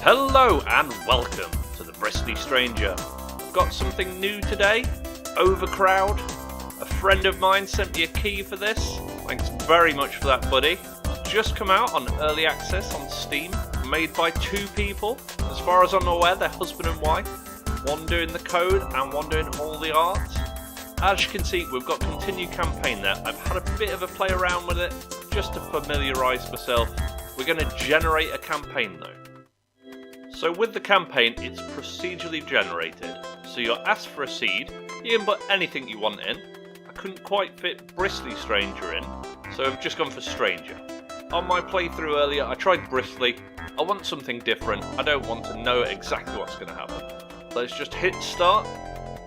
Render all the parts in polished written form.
Hello and welcome to the Bristly Stranger. Got something new today? Overcrowd. A friend of mine sent me a key for this. Thanks very much for that, buddy. It's just come out on early access on Steam. Made by two people. As far as I'm aware, they're husband and wife. One doing the code and one doing all the art. As you can see, we've got continued campaign there. I've had a bit of a play around with it just to familiarise myself. We're going to generate a campaign though. So with the campaign, it's procedurally generated. So you're asked for a seed, you can put anything you want in. I couldn't quite fit Bristly Stranger in, so I've just gone for Stranger. On my playthrough earlier, I tried Bristly. I want something different. I don't want to know exactly what's going to happen. Let's just hit start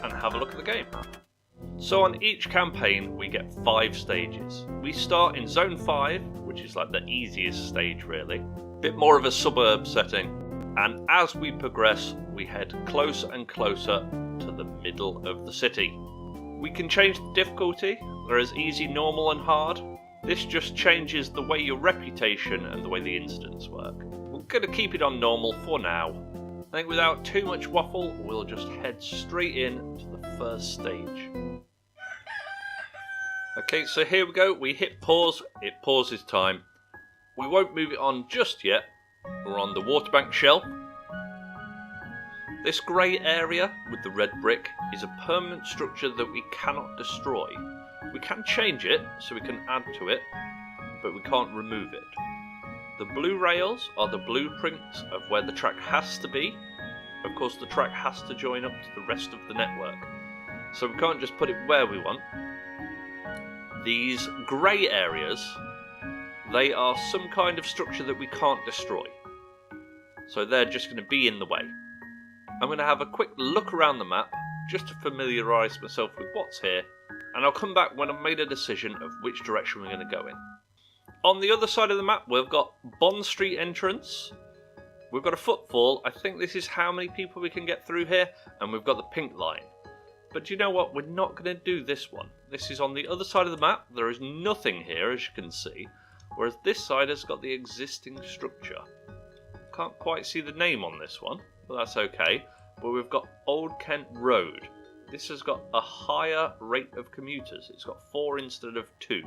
and have a look at the game. So on each campaign, we get 5 stages. We start in Zone 5, which is like the easiest stage really. Bit more of a suburb setting. And as we progress, we head closer and closer to the middle of the city. We can change the difficulty. There is easy, normal and hard. This just changes the way your reputation and the way the incidents work. We're going to keep it on normal for now. I think without too much waffle, we'll just head straight in to the first stage. Okay, so here we go. We hit pause. It pauses time. We won't move it on just yet. We're on the waterbank shell. This grey area with the red brick is a permanent structure that we cannot destroy. We can change it, so we can add to it, but we can't remove it. The blue rails are the blueprints of where the track has to be. Of course, the track has to join up to the rest of the network, so we can't just put it where we want. These grey areas, they are some kind of structure that we can't destroy. So they're just going to be in the way. I'm going to have a quick look around the map just to familiarise myself with what's here, and I'll come back when I've made a decision of which direction we're going to go in. On the other side of the map, we've got Bond Street entrance. We've got a footfall. I think this is how many people we can get through here, and we've got the pink line. But do you know what? We're not going to do this one. This is on the other side of the map. There is nothing here, as you can see. Whereas this side has got the existing structure. Can't quite see the name on this one, but that's okay. But we've got Old Kent Road. This has got a higher rate of commuters. It's got 4 instead of 2.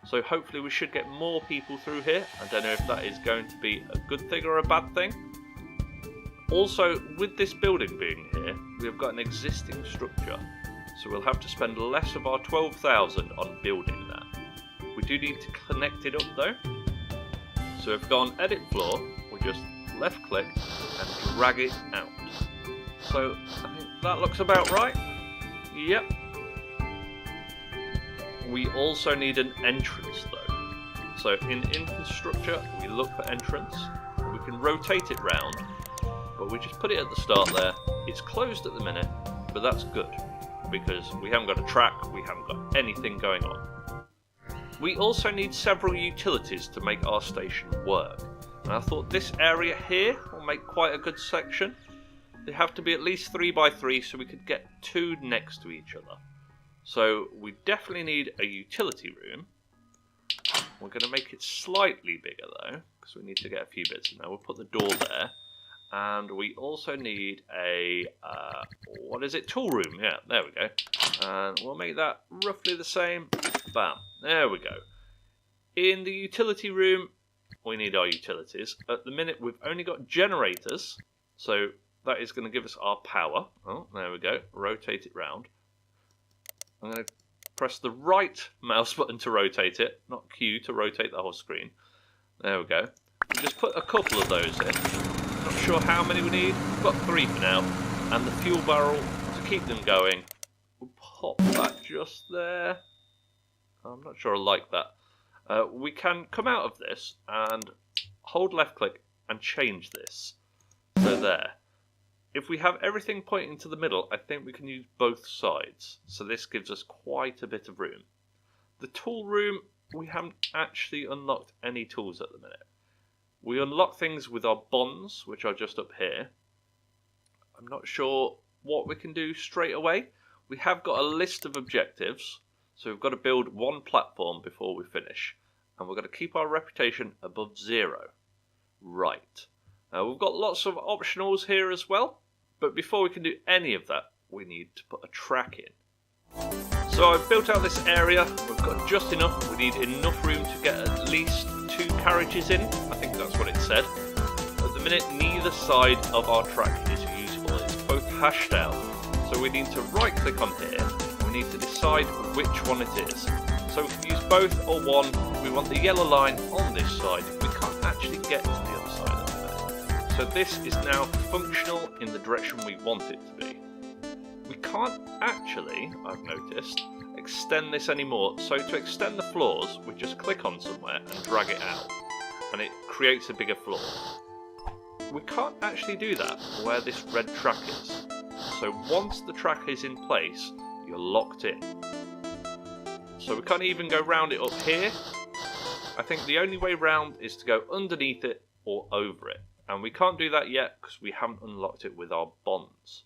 So hopefully we should get more people through here. I don't know if that is going to be a good thing or a bad thing. Also, with this building being here, we've got an existing structure. So we'll have to spend less of our 12,000 on building that. We do need to connect it up though. So if we go on edit floor, we just left click and drag it out. So I think that looks about right. Yep. We also need an entrance though. So in infrastructure, we look for entrance. We can rotate it round, but we just put it at the start there. It's closed at the minute, but that's good because we haven't got a track, we haven't got anything going on. We also need several utilities to make our station work. And I thought this area here will make quite a good section. They have to be at least 3 by 3 so we could get 2 next to each other. So we definitely need a utility room. We're going to make it slightly bigger though, because we need to get a few bits in there. We'll put the door there. And we also need a, tool room. Yeah, there we go. And we'll make that roughly the same. Bam. There we go. In the utility room, we need our utilities. At the minute, we've only got generators. So that is going to give us our power. Oh, there we go. Rotate it round. I'm going to press the right mouse button to rotate it, not Q to rotate the whole screen. There we go. We'll just put a couple of those in. Not sure how many we need. We've got 3 for now. And the fuel barrel to keep them going. We'll pop that just there. I'm not sure I like that. We can come out of this and hold left click and change this. So there. If we have everything pointing to the middle, I think we can use both sides. So this gives us quite a bit of room. The tool room, we haven't actually unlocked any tools at the minute. We unlock things with our bonds, which are just up here. I'm not sure what we can do straight away. We have got a list of objectives. So we've got to build 1 platform before we finish. And we're going to keep our reputation above 0. Right. We've got lots of optionals here as well, but before we can do any of that, we need to put a track in. So I've built out this area, we've got just enough, we need enough room to get at least 2 carriages in, I think that's what it said. At the minute, neither side of our track is useful, it's both hashed out. So we need to right click on here, and we need to decide which one it is. So we can use both or one. We want the yellow line on this side, we can't actually get to the other side of it. So this is now functional in the direction we want it to be. We can't actually, I've noticed, extend this anymore. So to extend the floors, we just click on somewhere and drag it out, and it creates a bigger floor. We can't actually do that where this red track is. So once the track is in place, you're locked in. So we can't even go round it up here. I think the only way round is to go underneath it or over it. And we can't do that yet because we haven't unlocked it with our bonds.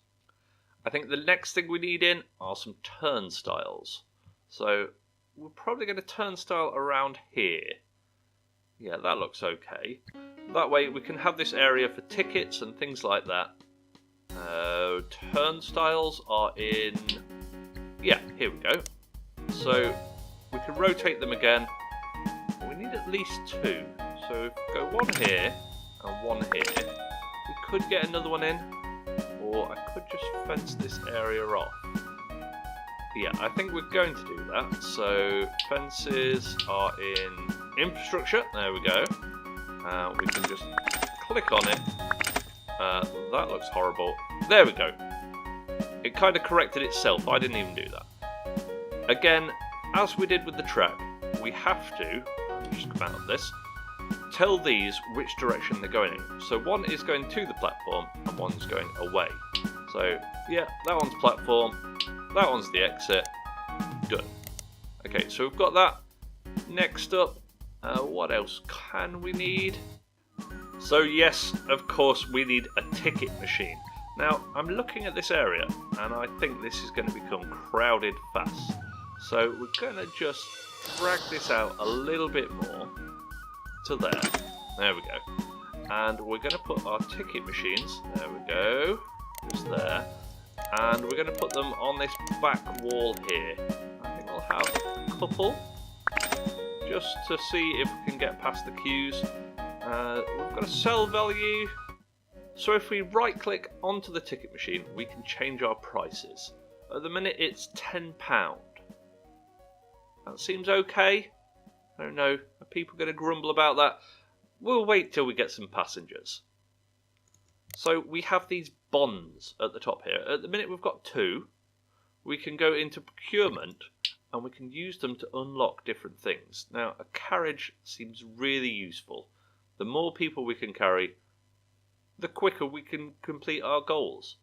I think the next thing we need in are some turnstiles. So we're probably going to turnstile around here. Yeah, that looks okay. That way we can have this area for tickets and things like that. Turnstiles are in... yeah, here we go. So we can rotate them again. We need at least 2. So if we go one here and one here, we could get another one in. Or I could just fence this area off. Yeah, I think we're going to do that. So fences are in infrastructure. There we go. We can just click on it. That looks horrible. There we go. It kind of corrected itself. I didn't even do that. Again, as we did with the track, we have to, just come out of this, tell these which direction they're going in. So one is going to the platform and one's going away. So yeah, that one's platform, that one's the exit. Done. Okay, so we've got that. Next up, what else can we need? So yes, of course, we need a ticket machine. Now, I'm looking at this area and I think this is going to become crowded fast. So we're going to just drag this out a little bit more to there. There we go. And we're going to put our ticket machines, there we go, just there. And we're going to put them on this back wall here. I think we'll have a couple, just to see if we can get past the queues. We've got a sell value. So if we right click onto the ticket machine, we can change our prices. At the minute it's £10. That seems okay. I don't know, are people going to grumble about that? We'll wait till we get some passengers. So we have these bonds at the top here. At the minute we've got 2. We can go into procurement and we can use them to unlock different things. Now a carriage seems really useful. The more people we can carry, the quicker we can complete our goals.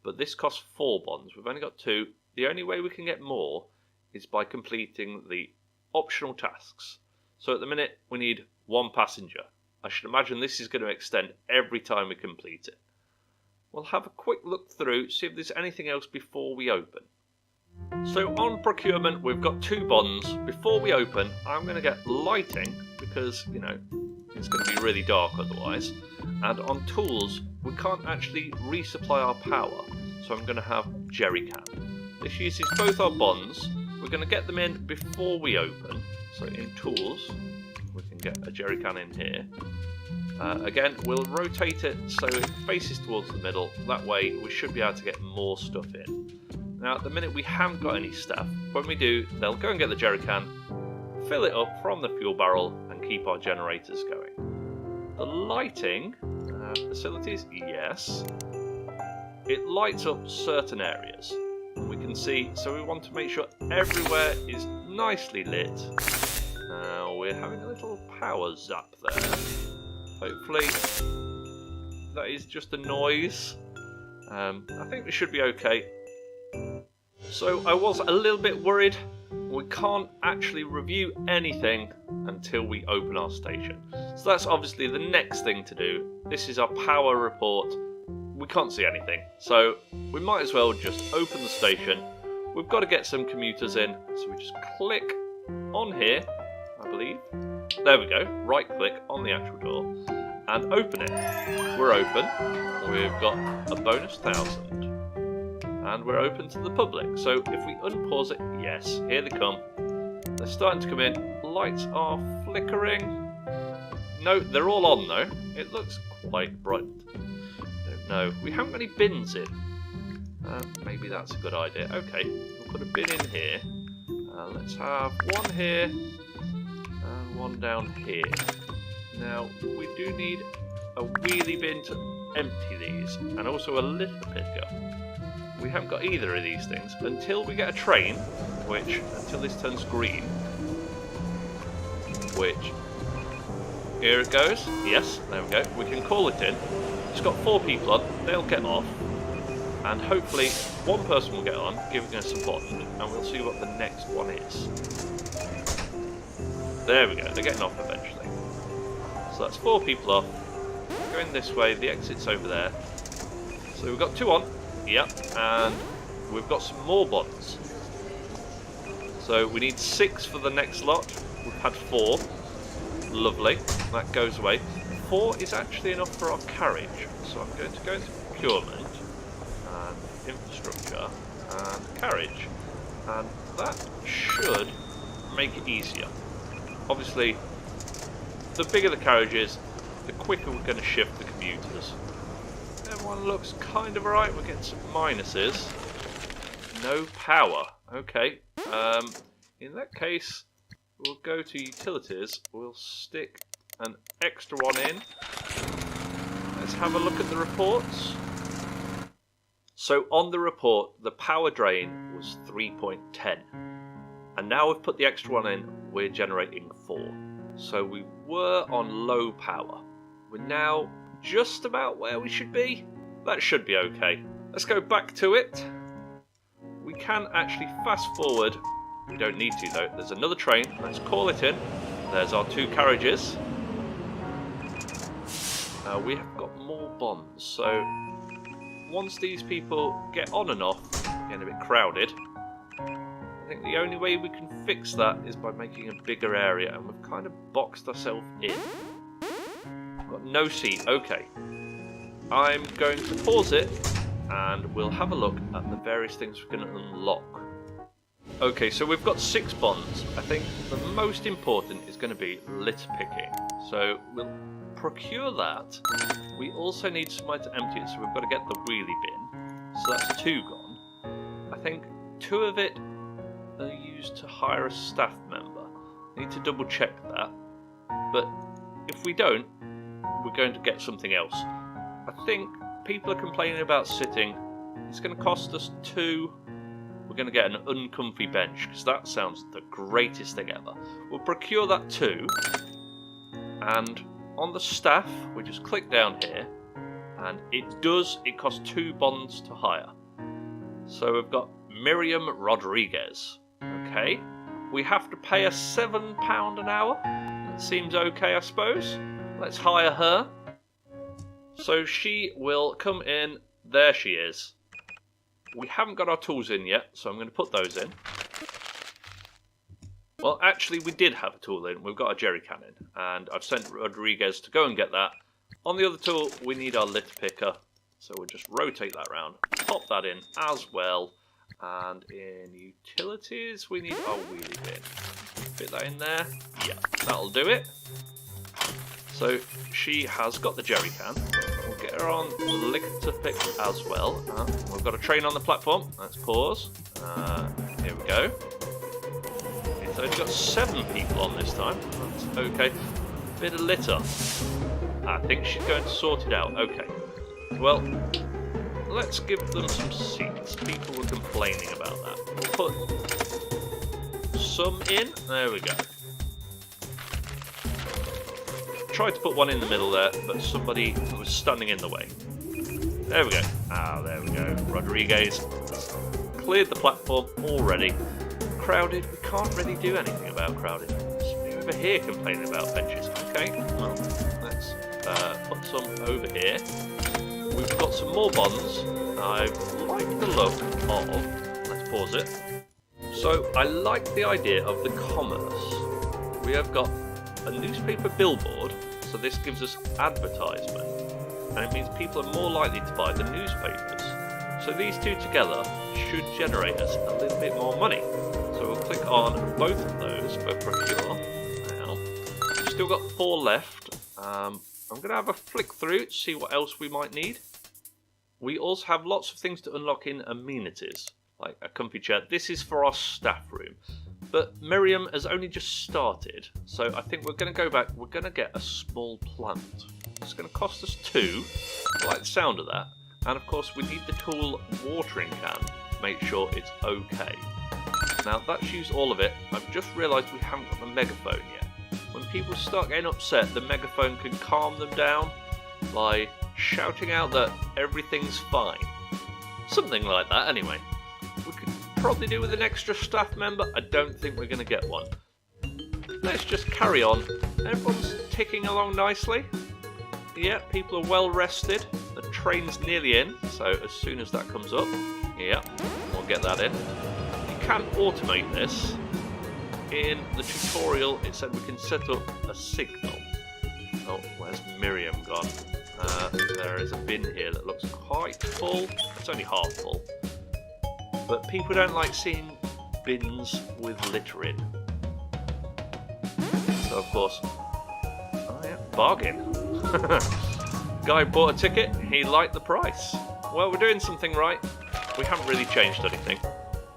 But this costs 4 bonds. We've only got 2. The only way we can get more is by completing the optional tasks. So at the minute we need 1 passenger. I should imagine this is going to extend every time we complete it. We'll have a quick look through, see if there's anything else before we open. So on procurement we've got 2 bonds. Before we open I'm going to get lighting because, you know, it's going to be really dark otherwise. And on tools we can't actually resupply our power, so I'm going to have jerry can. This uses both our bonds. We're going to get them in before we open. So in tools we can get a jerry can in here. Again, we'll rotate it so it faces towards the middle. That way we should be able to get more stuff in. Now at the minute we haven't got any staff. When we do, they'll go and get the jerry can, fill it up from the fuel barrel and keep our generators going. The lighting facilities, yes. It lights up certain areas. We can see, so we want to make sure everywhere is nicely lit. We're having a little power zap there. Hopefully that is just a noise. I think we should be okay. So I was a little bit worried. We can't actually review anything until we open our station. So that's obviously the next thing to do. This is our power report. We can't see anything, so we might as well just open the station. We've got to get some commuters in, so we just click on here, I believe. There we go, right click on the actual door, and open it. We're open. We've got a bonus 1,000. And we're open to the public. So if we unpause it, yes, here they come. They're starting to come in. Lights are flickering. No, they're all on though. It looks quite bright. Don't know. We haven't got any bins in. Maybe that's a good idea. Okay, we'll put a bin in here. Let's have one here and one down here. Now, we do need a wheelie bin to empty these, and also a litter picker. We haven't got either of these things until we get a train, until this turns green, which, here it goes. Yes, there we go. We can call it in. It's got 4 people on, they'll get off, and hopefully one person will get on, giving us a bond, and we'll see what the next one is. There we go, they're getting off eventually. So that's 4 people off. Going this way, the exit's over there. So we've got 2 on, yep, and we've got some more bonds. So we need 6 for the next lot. We've had 4. Lovely, that goes away. 4 is actually enough for our carriage. So I'm going to go into procurement and infrastructure and carriage, and that should make it easier. Obviously, the bigger the carriage is, the quicker we're going to shift the commuters. Everyone looks kind of alright. We're getting some minuses. No power. Okay. In that case, we'll go to utilities. We'll stick an extra one in. Let's have a look at the reports. So on the report, the power drain was 3.10. And now we've put the extra one in, we're generating 4. So we were on low power. We're now just about where we should be. That should be okay. Let's go back to it. We can actually fast forward. We don't need to though. There's another train. Let's call it in. There's our 2 carriages. We have got more bonds. So once these people get on and off, getting a bit crowded, I think the only way we can fix that is by making a bigger area, and we've kind of boxed ourselves in. We've got no seat. Okay. I'm going to pause it and we'll have a look at the various things we're going to unlock. Okay, so we've got 6 bonds. I think the most important is going to be litter picking. So we'll procure that. We also need somewhere to empty it, so we've got to get the wheelie bin. So that's 2 gone. I think 2 of it are used to hire a staff member. I need to double check that. But if we don't, we're going to get something else. I think people are complaining about sitting. It's going to cost us 2. We're going to get an uncomfy bench, because that sounds the greatest thing ever. We'll procure that too. And on the staff, we just click down here, and it costs 2 bonds to hire. So we've got Miriam Rodriguez. Okay, we have to pay her £7 an hour. That seems okay, I suppose. Let's hire her. So she will come in. There she is. We haven't got our tools in yet, so I'm going to put those in. Well, actually, we did have a tool in. We've got a jerry can in, and I've sent Rodriguez to go and get that. On the other tool, we need our litter picker, so we'll just rotate that round, pop that in as well, and in utilities, we need our wheelie bin. Fit that in there. Yeah, that'll do it. So she has got the jerry can. We'll get her on litter pick as well. We've got a train on the platform. Let's pause. Here we go. It's only got 7 people on this time. That's okay. Bit of litter. I think she's going to sort it out. Okay. Well, let's give them some seats. People were complaining about that. We'll put some in. There we go. Tried to put one in the middle there, but somebody was standing in the way. There we go. There we go. Rodriguez cleared the platform already. Crowded. We can't really do anything about crowded. Somebody over here complaining about benches. Okay, well, let's put some over here. We've got some more bonds. I like the look of... Let's pause it. So, I like the idea of the commerce. We have got a newspaper billboard so this gives us advertisement, and it means people are more likely to buy the newspapers. So these two together should generate us a little bit more money. So we'll click on both of those for procure. Now, we've still got 4 left. I'm going to have a flick through to see what else we might need. We also have lots of things to unlock in amenities, like a comfy chair. This is for our staff room. But Miriam has only just started, so I think we're going to go back. We're going to get a small plant. It's going to cost us 2. I like the sound of that. And of course we need the tool watering can to make sure it's okay. Now that's used all of it. I've just realised we haven't got the megaphone yet. When people start getting upset, the megaphone can calm them down by shouting out that everything's fine. Something like that anyway. We could probably do with an extra staff member. I don't think we're going to get one. Let's just carry on. Everyone's ticking along nicely. Yeah, people are well rested. The train's nearly in, so as soon as that comes up, yeah, we'll get that in. You can automate this. In the tutorial, it said we can set up a signal. Oh, where's Miriam gone? There is a bin here that looks quite full. It's only half full. But people don't like seeing bins with litter in. So, of course, oh yeah, bargain. Guy bought a ticket, he liked the price. Well, we're doing something right. We haven't really changed anything.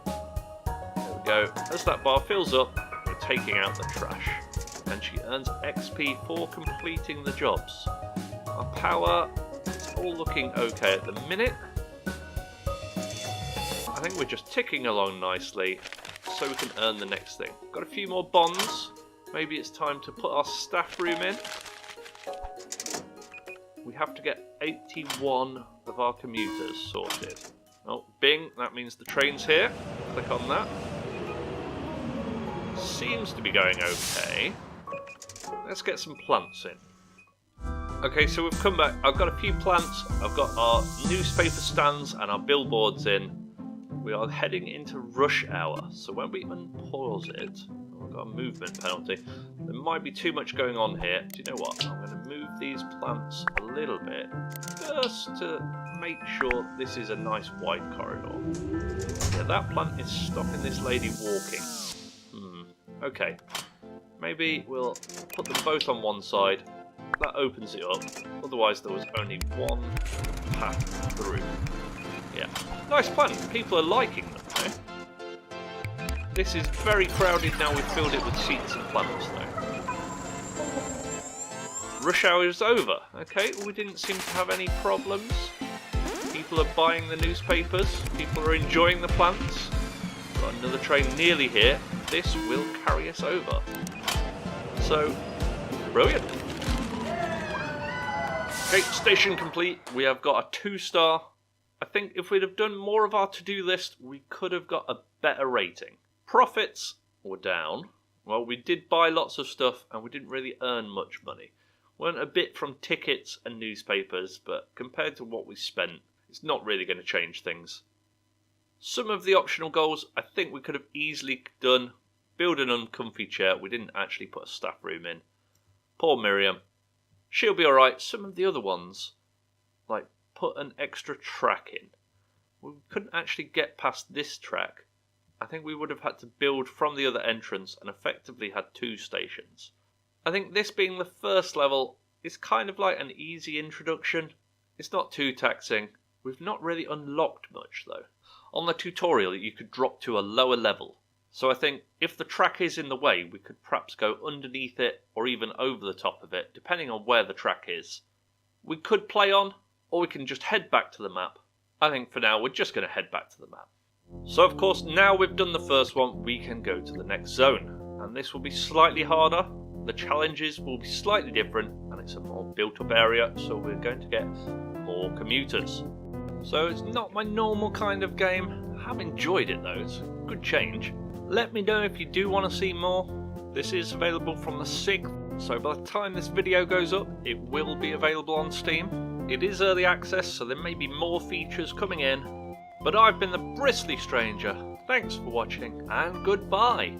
There we go. As that bar fills up, we're taking out the trash. And she earns XP for completing the jobs. Our power is all looking okay at the minute. I think we're just ticking along nicely so we can earn the next thing. Got a few more bonds. Maybe it's time to put our staff room in. We have to get 81 of our commuters sorted. Oh, bing, that means the train's here. Click on that. Seems to be going okay. Let's get some plants in. Okay, so we've come back. I've got a few plants. I've got our newspaper stands and our billboards in. We are heading into rush hour. So when we unpause it, we've got a movement penalty. There might be too much going on here. Do you know what? I'm going to move these plants a little bit just to make sure this is a nice wide corridor. Yeah, that plant is stopping this lady walking. Okay. Maybe we'll put them both on one side. That opens it up. Otherwise there was only one path through. Yeah. Nice plant. People are liking them, eh? This is very crowded now. We've filled it with seats and plants, though. Rush hour is over. Okay, we didn't seem to have any problems. People are buying the newspapers. People are enjoying the plants. Got another train nearly here. This will carry us over. So, brilliant. Okay, station complete. We have got a 2-star. I think if we'd have done more of our to-do list, we could have got a better rating. Profits were down. Well, we did buy lots of stuff and we didn't really earn much money. Weren't a bit from tickets and newspapers, but compared to what we spent, it's not really going to change things. Some of the optional goals I think we could have easily done. Build an uncomfy chair. We didn't actually put a staff room in. Poor Miriam. She'll be alright. Some of the other ones, like put an extra track in. We couldn't actually get past this track. I think we would have had to build from the other entrance and effectively had 2 stations. I think this being the first level is kind of like an easy introduction. It's not too taxing. We've not really unlocked much though. On the tutorial you could drop to a lower level. So I think if the track is in the way, we could perhaps go underneath it or even over the top of it, depending on where the track is. We could play on, or we can just head back to the map. I think for now we're just going to head back to the map. So of course, now we've done the first one, we can go to the next zone. And this will be slightly harder. The challenges will be slightly different, and it's a more built-up area, so we're going to get more commuters. So it's not my normal kind of game. I have enjoyed it though, it's a good change. Let me know if you do want to see more. This is available from the 6th, so by the time this video goes up, it will be available on Steam. It is early access, so there may be more features coming in. But I've been the Bristly Stranger. Thanks for watching, and goodbye.